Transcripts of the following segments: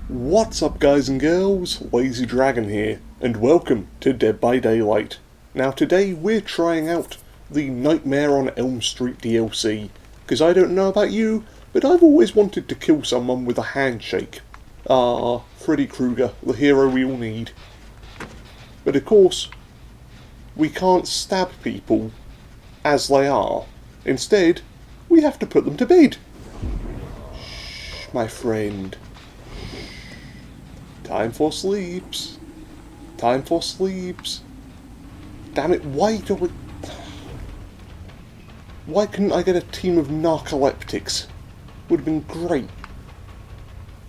What's up guys and girls, Lazy Dragon here, and welcome to Dead by Daylight. Now today we're trying out the Nightmare on Elm Street DLC, because I don't know about you, but I've always wanted to kill someone with a handshake. Freddy Krueger, the hero we all need. But of course, we can't stab people as they are. Instead, we have to put them to bed. Shh, my friend. Time for sleeps. Time for sleeps. Damn it, why couldn't I get a team of narcoleptics? Would have been great.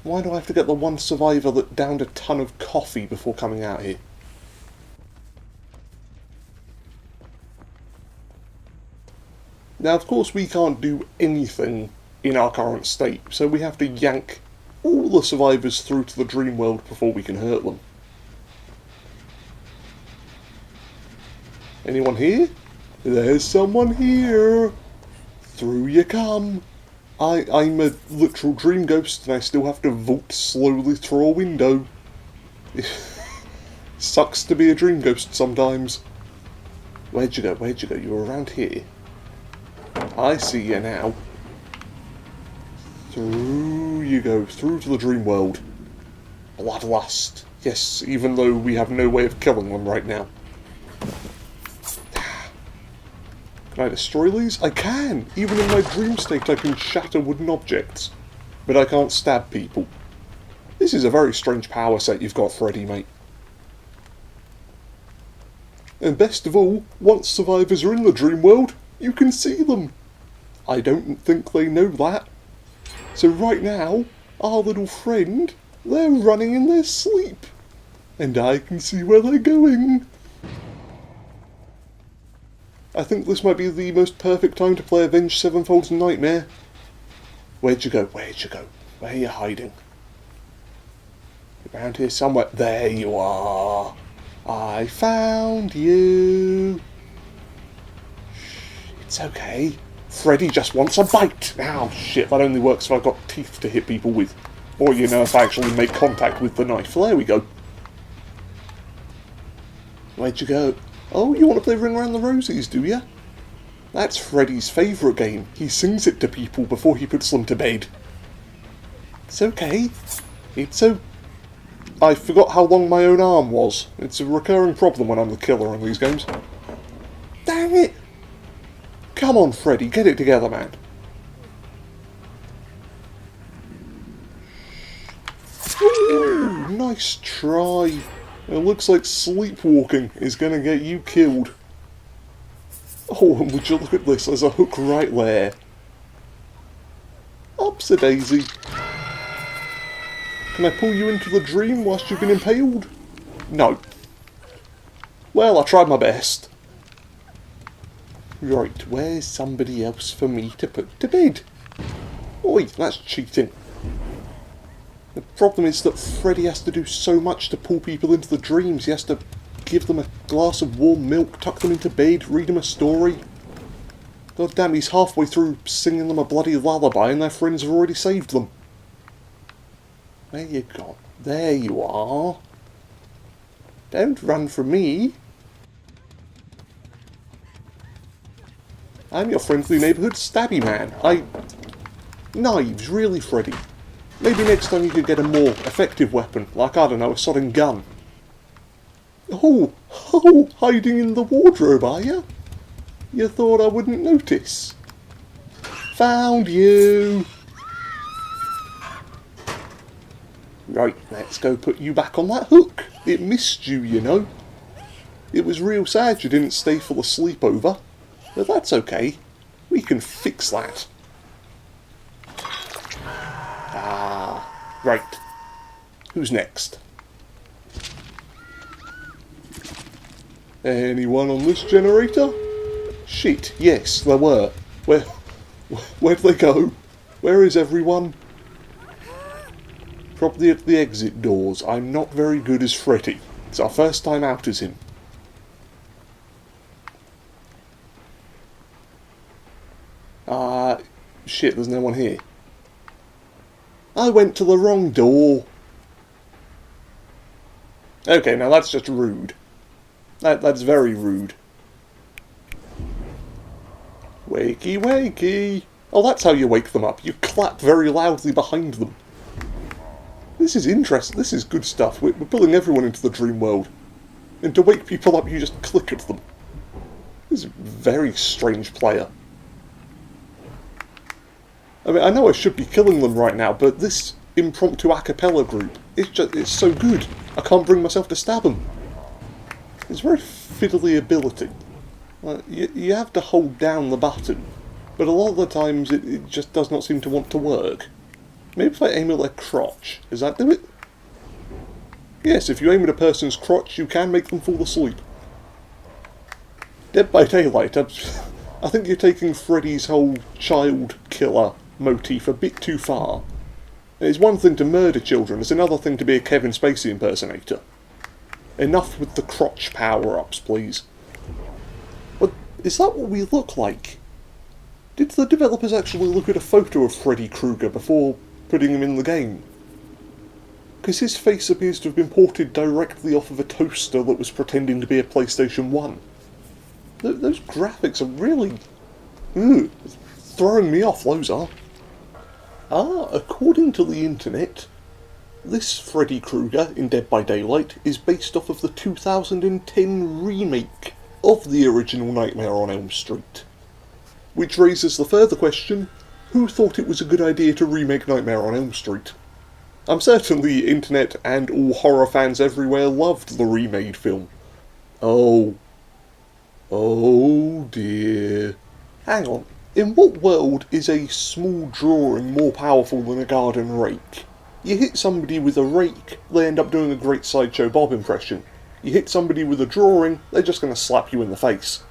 Why do I have to get the one survivor that downed a ton of coffee before coming out here? Now, of course, we can't do anything in our current state, so we have to yank all the survivors through to the dream world before we can hurt them. Anyone here? There's someone here! Through you come! I'm a literal dream ghost and I still have to vault slowly through a window. Sucks to be a dream ghost sometimes. Where'd you go? Where'd you go? You were around here. I see you now. Through you go, through to the dream world. Bloodlust. Yes, even though we have no way of killing them right now. Can I destroy these? I can! Even in my dream state I can shatter wooden objects. But I can't stab people. This is a very strange power set you've got, Freddy, mate. And best of all, once survivors are in the dream world, you can see them. I don't think they know that. So right now, our little friend, they're running in their sleep. And I can see where they're going. I think this might be the most perfect time to play Avenged Sevenfold's Nightmare. Where'd you go? Where'd you go? Where are you hiding? Around here somewhere. There you are. I found you. Shh, it's okay. Freddy just wants a bite. Ow, shit, that only works if I've got teeth to hit people with. Or, you know, if I actually make contact with the knife. There we go. Where'd you go? Oh, you want to play Ring Around the Rosies, do you? That's Freddy's favourite game. He sings it to people before he puts them to bed. It's okay. I forgot how long my own arm was. It's a recurring problem when I'm the killer in these games. Dang it! Come on, Freddy, get it together, man. Ooh, nice try. It looks like sleepwalking is going to get you killed. Oh, and would you look at this, there's a hook right there. Ups-a-daisy. Can I pull you into the dream whilst you've been impaled? No. Well, I tried my best. Right, where's somebody else for me to put to bed? Oi, that's cheating. The problem is that Freddy has to do so much to pull people into the dreams. He has to give them a glass of warm milk, tuck them into bed, read them a story. God damn, he's halfway through singing them a bloody lullaby and their friends have already saved them. Where you gone? There you are. Don't run from me. I'm your friendly neighbourhood stabby man. Knives, really, Freddy? Maybe next time you could get a more effective weapon, like, I don't know, a sodding gun. Oh, hiding in the wardrobe, are you? You thought I wouldn't notice? Found you! Right, let's go put you back on that hook. It missed you, you know. It was real sad you didn't stay for the sleepover. But that's okay. We can fix that. Right. Who's next? Anyone on this generator? Shit, yes, there were. Where'd they go? Where is everyone? Probably at the exit doors. I'm not very good as Freddy. It's our first time out as him. Shit, there's no one here. I went to the wrong door. Okay, now that's just rude. That's very rude. Wakey, wakey. Oh, that's how you wake them up. You clap very loudly behind them. This is interesting. This is good stuff. We're pulling everyone into the dream world. And to wake people up, you just click at them. This is a very strange player. I mean, I know I should be killing them right now, but this impromptu a cappella group, it's so good. I can't bring myself to stab them. It's very fiddly ability. You have to hold down the button, but a lot of the times it just does not seem to want to work. Maybe if I aim at their crotch, does that do it? Yes, if you aim at a person's crotch, you can make them fall asleep. Dead by Daylight, I think you're taking Freddy's whole child killer motif a bit too far. It's one thing to murder children, it's another thing to be a Kevin Spacey impersonator. Enough with the crotch power-ups, please. But is that what we look like? Did the developers actually look at a photo of Freddy Krueger before putting him in the game? Because his face appears to have been ported directly off of a toaster that was pretending to be a PlayStation 1. Those graphics are really... throwing me off, those are. According to the internet, this Freddy Krueger in Dead by Daylight is based off of the 2010 remake of the original Nightmare on Elm Street. Which raises the further question, who thought it was a good idea to remake Nightmare on Elm Street? I'm certain the internet and all horror fans everywhere loved the remade film. Oh dear. Hang on, in what world is a small drawing more powerful than a garden rake? You hit somebody with a rake, they end up doing a great Sideshow Bob impression. You hit somebody with a drawing, they're just going to slap you in the face.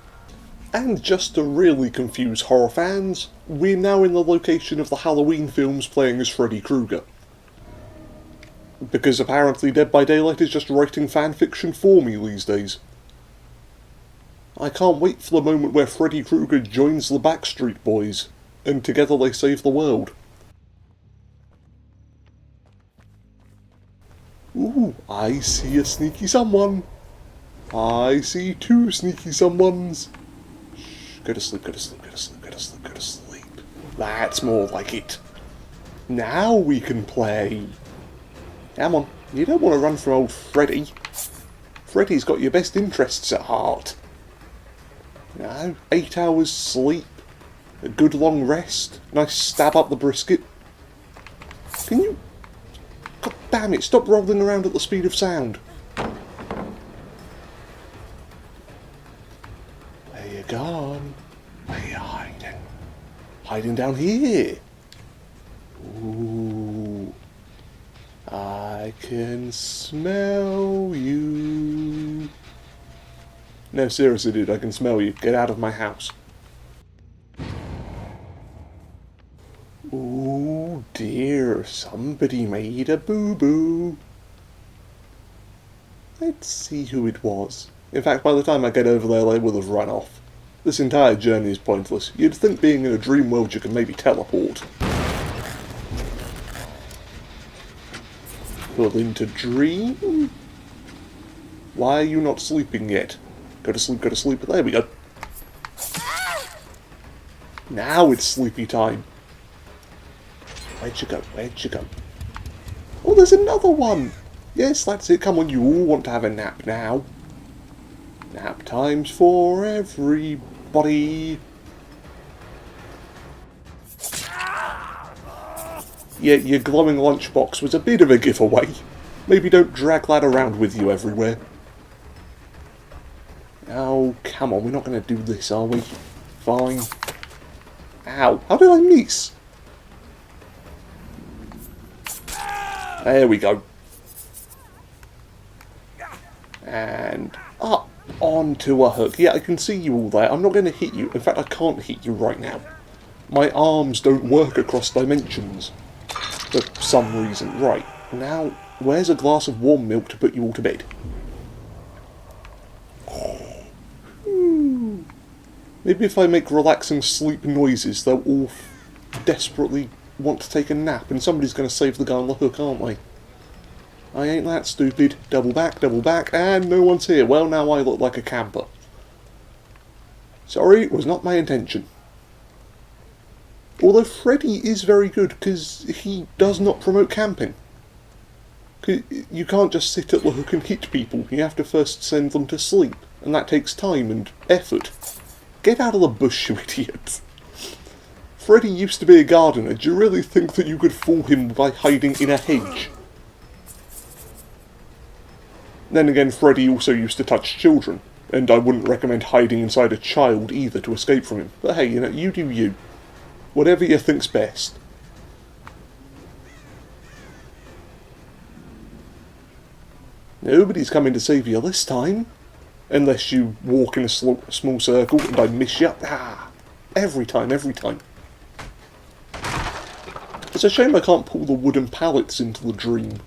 And just to really confuse horror fans, we're now in the location of the Halloween films playing as Freddy Krueger. Because apparently Dead by Daylight is just writing fanfiction for me these days. I can't wait for the moment where Freddy Krueger joins the Backstreet Boys, and together they save the world. Ooh, I see a sneaky someone. I see two sneaky someones. Shh, go to sleep, go to sleep, go to sleep, go to sleep, go to sleep. That's more like it. Now we can play. Come on, you don't want to run from old Freddy. Freddy's got your best interests at heart. No, 8 hours sleep, a good long rest, nice stab up the brisket. Can you... God damn it, stop rolling around at the speed of sound. Where you gone? Where you hiding? Hiding down here. Ooh. I can smell you. No, seriously, dude, I can smell you. Get out of my house. Ooh, dear, somebody made a boo-boo. Let's see who it was. In fact, by the time I get over there, they will have run off. This entire journey is pointless. You'd think being in a dream world you can maybe teleport. Pull into dream? Why are you not sleeping yet? Go to sleep, go to sleep. There we go. Now it's sleepy time. Where'd you go? Where'd you go? Oh, there's another one! Yes, that's it. Come on, you all want to have a nap now. Nap times for everybody. Yeah, your glowing lunchbox was a bit of a giveaway. Maybe don't drag that around with you everywhere. Oh, come on, we're not going to do this, are we? Fine. Ow, how did I miss? There we go. And up onto a hook. Yeah, I can see you all there. I'm not going to hit you. In fact, I can't hit you right now. My arms don't work across dimensions. For some reason. Right, now, where's a glass of warm milk to put you all to bed? Maybe if I make relaxing sleep noises, they'll all desperately want to take a nap, and somebody's going to save the guy on the hook, aren't they? I ain't that stupid. Double back, and no one's here. Well, now I look like a camper. Sorry, it was not my intention. Although Freddy is very good, because he does not promote camping. You can't just sit at the hook and hit people. You have to first send them to sleep, and that takes time and effort. Get out of the bush, you idiot. Freddy used to be a gardener. Do you really think that you could fool him by hiding in a hedge? Then again, Freddy also used to touch children, and I wouldn't recommend hiding inside a child either to escape from him. But hey, you know, you do you. Whatever you think's best. Nobody's coming to save you this time. Unless you walk in a small circle and I miss you. Ah, every time. It's a shame I can't pull the wooden pallets into the dream.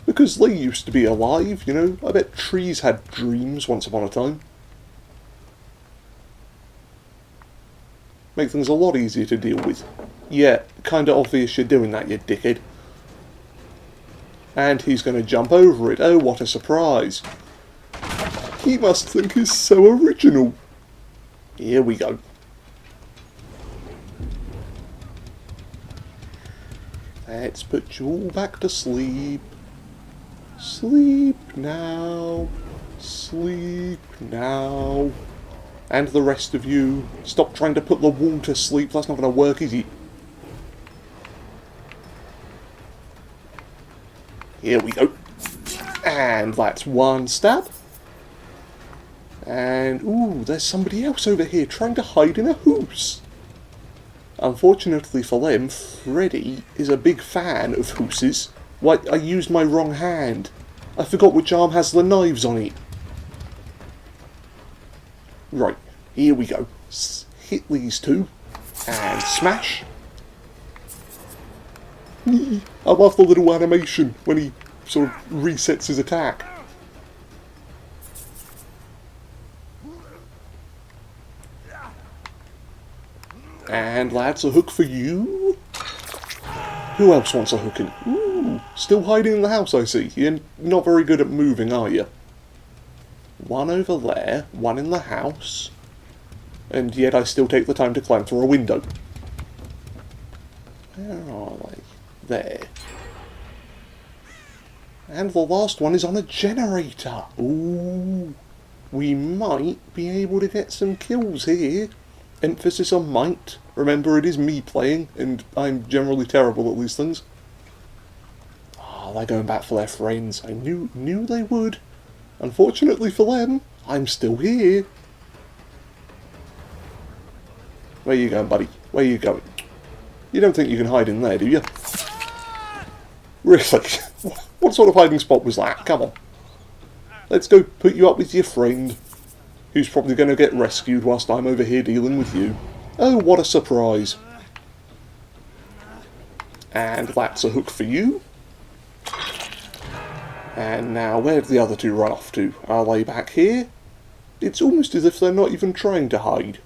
Because they used to be alive, you know. I bet trees had dreams once upon a time. Make things a lot easier to deal with. Yeah, kinda obvious you're doing that, you dickhead. And he's going to jump over it. Oh, what a surprise. He must think he's so original. Here we go. Let's put you all back to sleep. Sleep now. Sleep now. And the rest of you, stop trying to put the wall to sleep. That's not going to work, is it? Here we go. And that's one stab. And, ooh, there's somebody else over here trying to hide in a house. Unfortunately for them, Freddy is a big fan of hooses. Why, I used my wrong hand. I forgot which arm has the knives on it. Right, here we go. Hit these two. And smash. I love the little animation when he sort of resets his attack. And lads, a hook for you. Who else wants a hooking? Ooh, still hiding in the house, I see. You're not very good at moving, are you? One over there, one in the house. And yet I still take the time to climb through a window. Where are they? There. And the last one is on a generator. Ooh. We might be able to get some kills here. Emphasis on might. Remember, it is me playing, and I'm generally terrible at these things. Oh, they're going back for their friends. I knew they would. Unfortunately for them, I'm still here. Where you going, buddy? Where you going? You don't think you can hide in there, do you? Really? What sort of hiding spot was that? Come on. Let's go put you up with your friend, who's probably going to get rescued whilst I'm over here dealing with you. Oh, what a surprise. And that's a hook for you. And now, where did the other two run off to? Are they back here? It's almost as if they're not even trying to hide.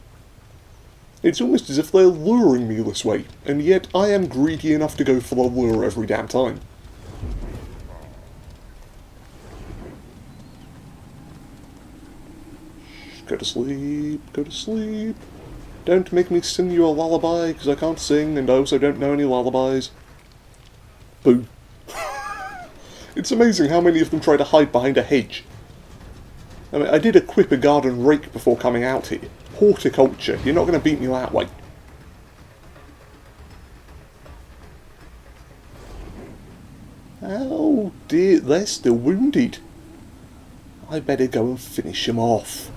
It's almost as if they're luring me this way, and yet I am greedy enough to go for the lure every damn time. Go to sleep, go to sleep. Don't make me sing you a lullaby, because I can't sing, and I also don't know any lullabies. Boo. It's amazing how many of them try to hide behind a hedge. I mean, I did equip a garden rake before coming out here. Horticulture, you're not going to beat me that way. Oh dear, they're still wounded. I better go and finish them off.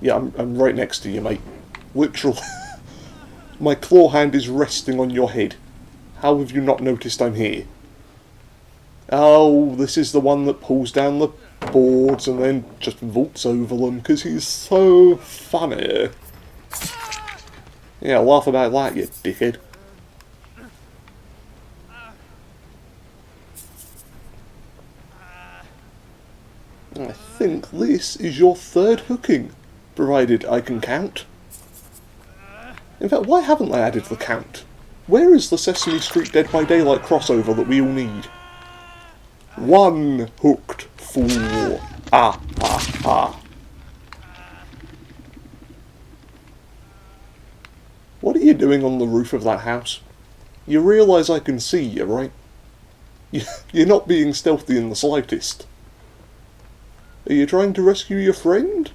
Yeah, I'm right next to you, mate. Literally. My claw hand is resting on your head. How have you not noticed I'm here? Oh, this is the one that pulls down the boards and then just vaults over them because he's so funny. Yeah, laugh about that, you dickhead. I think this is your third hooking, provided I can count. In fact, why haven't they added the count? Where is the Sesame Street Dead by Daylight crossover that we all need? One hooked fool. Ah, ah, ah. What are you doing on the roof of that house? You realise I can see you, right? You're not being stealthy in the slightest. Are you trying to rescue your friend?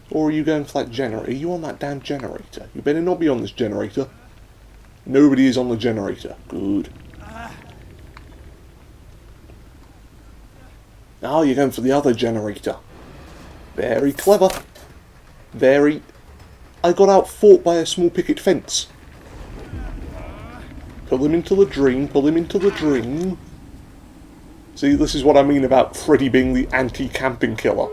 Or are you going for that generator? Are you on that damn generator? You better not be on this generator. Nobody is on the generator. Good. Oh, you're going for the other generator. Very clever. Very... I got outfought by a small picket fence. Pull him into the dream, pull him into the dream. See, this is what I mean about Freddy being the anti-camping killer.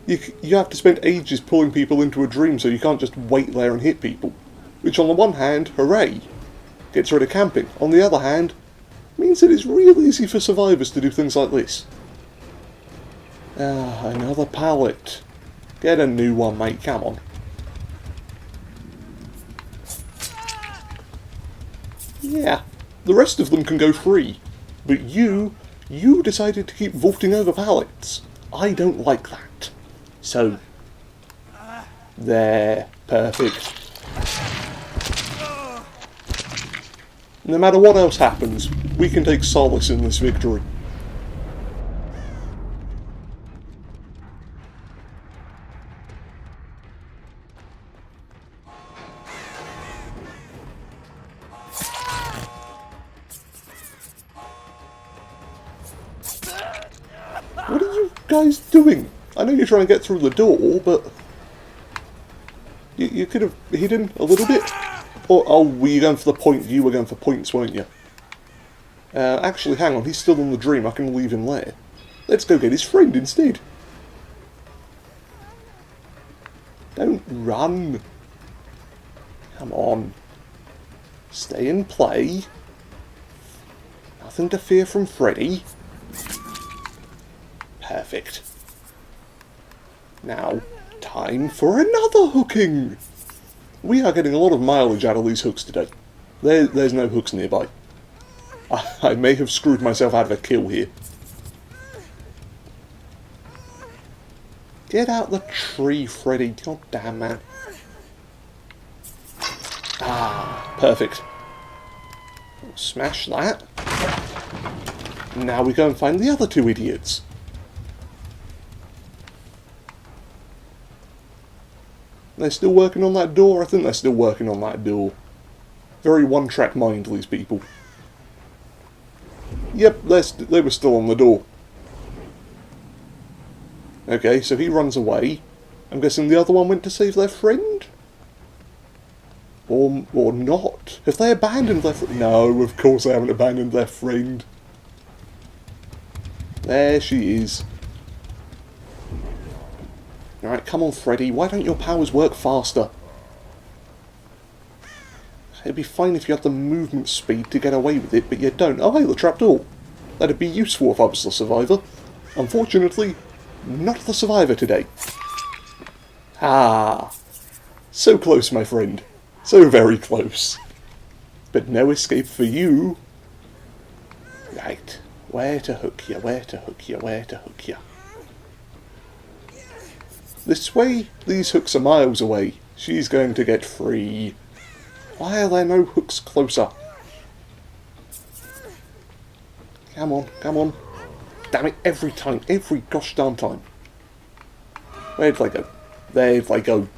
You have to spend ages pulling people into a dream, so you can't just wait there and hit people. Which on the one hand, hooray, gets rid of camping. On the other hand, means that it's real easy for survivors to do things like this. Ah, another pallet. Get a new one, mate, come on. Yeah, the rest of them can go free. But you decided to keep vaulting over pallets. I don't like that. So, there, perfect. No matter what else happens, we can take solace in this victory. What are you guys doing? I know you're trying to get through the door, but you could have hidden a little bit. Or, oh, were you going for the point? You were going for points, weren't you? Actually, hang on, he's still on the dream. I can leave him there. Let's go get his friend instead. Don't run. Come on. Stay and play. Nothing to fear from Freddy. Perfect. Now, time for another hooking! We are getting a lot of mileage out of these hooks today. There's no hooks nearby. I may have screwed myself out of a kill here. Get out the tree, Freddy. God damn, man. Ah, perfect. Smash that. Now we go and find the other two idiots. They're still working on that door? I think they're still working on that door. Very one-track mind, these people. Yep, they were still on the door. Okay, so he runs away. I'm guessing the other one went to save their friend? Or not? Have they abandoned their friend? No, of course they haven't abandoned their friend. There she is. Alright, come on, Freddy. Why don't your powers work faster? It'd be fine if you had the movement speed to get away with it, but you don't. Oh, hey, the trapdoor. That'd be useful if I was the survivor. Unfortunately, not the survivor today. Ah. So close, my friend. So very close. But no escape for you. Right. Where to hook you, where to hook you, where to hook you. This way? These hooks are miles away. She's going to get free. Why are there no hooks closer? Come on, come on. Damn it, every time, every gosh darn time. Where'd they go? There they go.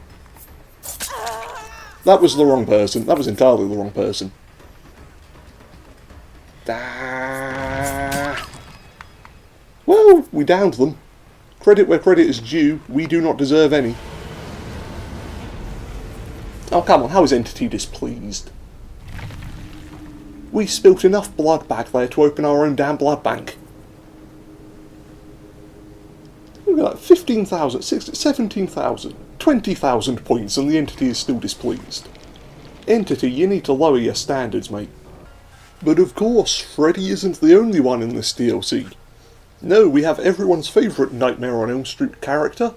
That was the wrong person. That was entirely the wrong person. Well, we downed them. Credit where credit is due. We do not deserve any. Oh, come on. How is Entity displeased? We spilt enough blood back there to open our own damn blood bank. Look at that. 15,000, 17,000, 20,000 points and the Entity is still displeased. Entity, you need to lower your standards, mate. But of course, Freddy isn't the only one in this DLC. No, we have everyone's favourite Nightmare on Elm Street character,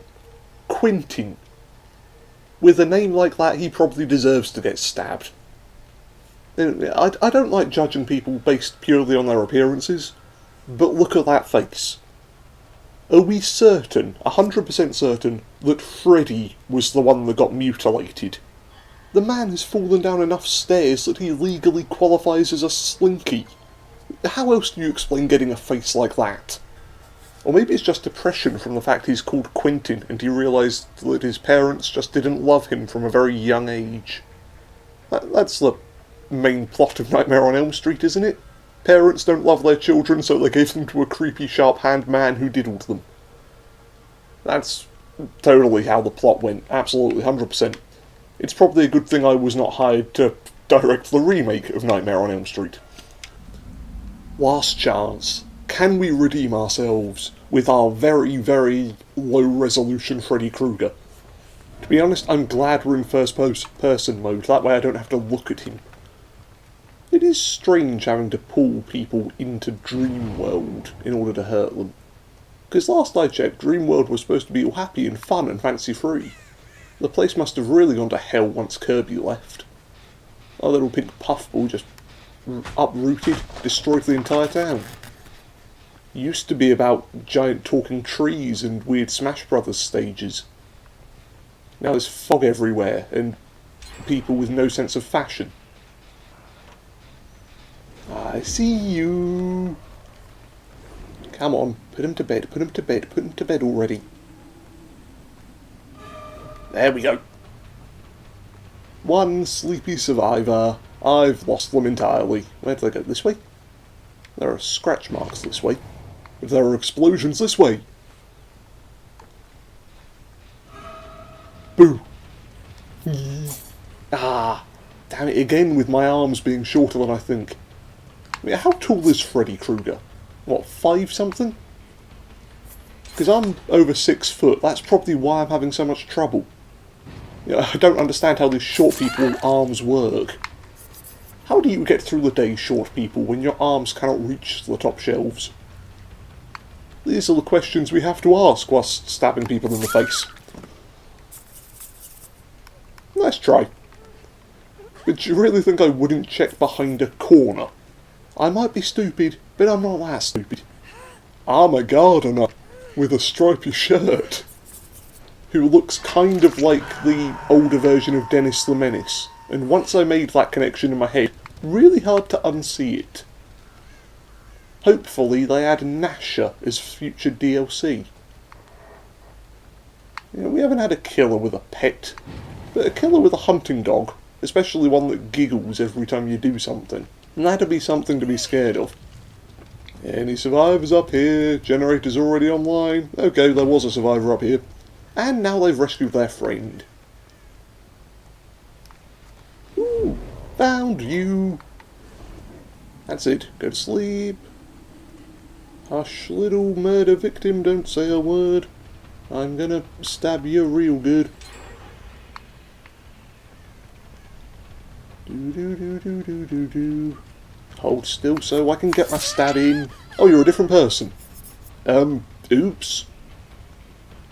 Quentin. With a name like that, he probably deserves to get stabbed. I don't like judging people based purely on their appearances, but look at that face. Are we certain, 100% certain, that Freddy was the one that got mutilated? The man has fallen down enough stairs that he legally qualifies as a slinky. How else do you explain getting a face like that? Or maybe it's just depression from the fact he's called Quentin and he realised that his parents just didn't love him from a very young age. That's the main plot of Nightmare on Elm Street, isn't it? Parents don't love their children, so they gave them to a creepy, sharp-hand man who diddled them. That's totally how the plot went, absolutely, 100%. It's probably a good thing I was not hired to direct the remake of Nightmare on Elm Street. Last chance. Can we redeem ourselves with our very, very low-resolution Freddy Krueger? To be honest, I'm glad we're in first-person mode, that way I don't have to look at him. It is strange having to pull people into Dreamworld in order to hurt them. Because last I checked, Dreamworld was supposed to be all happy and fun and fancy-free. The place must have really gone to hell once Kirby left. Our little pink puffball just uprooted, destroyed the entire town. Used to be about giant talking trees and weird Smash Brothers stages. Now there's fog everywhere and people with no sense of fashion. I see you. Come on, put him to bed, put him to bed, put him to bed already. There we go. One sleepy survivor. I've lost them entirely. Where do they go? This way? There are scratch marks this way. But there are explosions this way. Boo! Ah! Damn it, again with my arms being shorter than I think. I mean, how tall is Freddy Krueger? What, 5 something? Because I'm over 6 foot, that's probably why I'm having so much trouble. You know, I don't understand how these short people's arms work. How do you get through the day, short people, when your arms cannot reach the top shelves? These are the questions we have to ask whilst stabbing people in the face. Nice try. But do you really think I wouldn't check behind a corner? I might be stupid, but I'm not that stupid. I'm a gardener with a stripy shirt who looks kind of like the older version of Dennis the Menace, and once I made that connection in my head, really hard to unsee it. Hopefully they add Nasher as future DLC. You know, we haven't had a killer with a pet, but a killer with a hunting dog, especially one that giggles every time you do something. And that'd be something to be scared of. Any survivors up here? Generator's already online. Okay, there was a survivor up here. And now they've rescued their friend. Ooh, found you. That's it. Go to sleep. Hush, little murder victim, don't say a word. I'm gonna stab you real good. Do. Hold still so I can get my stab in. Oh, you're a different person. Oops.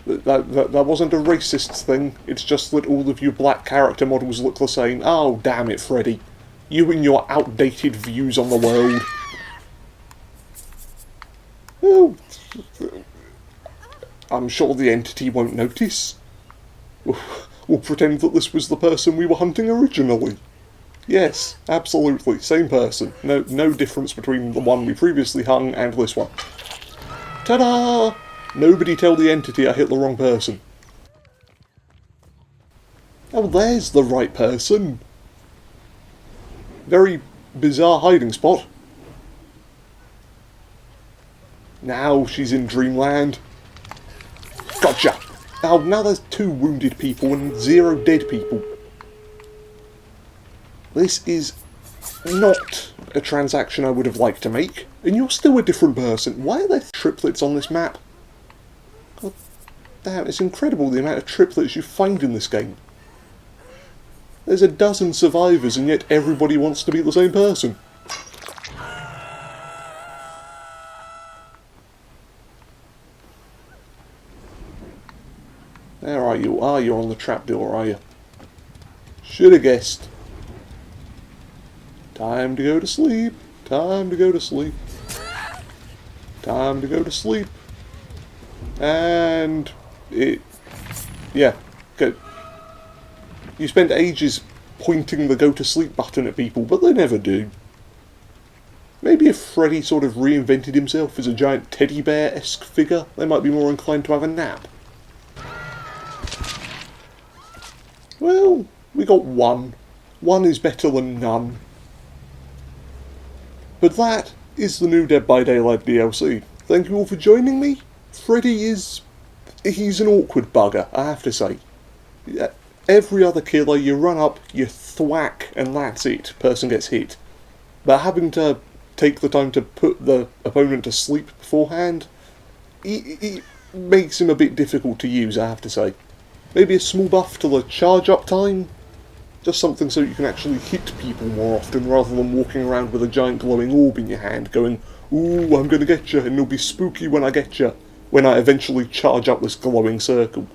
That wasn't a racist thing. It's just that all of you black character models look the same. Oh, damn it, Freddy. You and your outdated views on the world. Oh, I'm sure the entity won't notice. We'll pretend that this was the person we were hunting originally. Yes, absolutely, same person. No difference between the one we previously hung and this one. Ta-da! Nobody tell the entity I hit the wrong person. Oh, there's the right person. Very bizarre hiding spot. Now she's in dreamland. Gotcha! Oh, now there's 2 wounded people and 0 dead people. This is not a transaction I would have liked to make, and you're still a different person. Why are there triplets on this map? God damn, it's incredible the amount of triplets you find in this game. There's a dozen survivors and yet everybody wants to be the same person. There are you. Ah, you're on the trapdoor, are you? Should have guessed. Time to go to sleep. Time to go to sleep. Time to go to sleep. And yeah, good. You spend ages pointing the go to sleep button at people, but they never do. Maybe if Freddy sort of reinvented himself as a giant teddy bear-esque figure, they might be more inclined to have a nap. Well, we got one. One is better than none. But that is the new Dead by Daylight DLC. Thank you all for joining me. Freddy he's an awkward bugger, I have to say. Every other killer, you run up, you thwack, and that's it. Person gets hit. But having to take the time to put the opponent to sleep beforehand, it makes him a bit difficult to use, I have to say. Maybe a small buff to the charge up time? Just something so you can actually hit people more often rather than walking around with a giant glowing orb in your hand going, "Ooh, I'm gonna get you, and it'll be spooky when I get you," when I eventually charge up this glowing circle.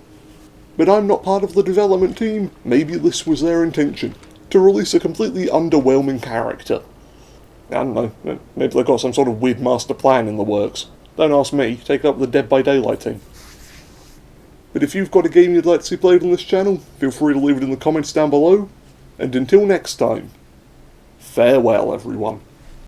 But I'm not part of the development team. Maybe this was their intention, to release a completely underwhelming character. I don't know, maybe they've got some sort of weird master plan in the works. Don't ask me, take it up with the Dead by Daylight team. But if you've got a game you'd like to see played on this channel, feel free to leave it in the comments down below. And until next time, farewell everyone.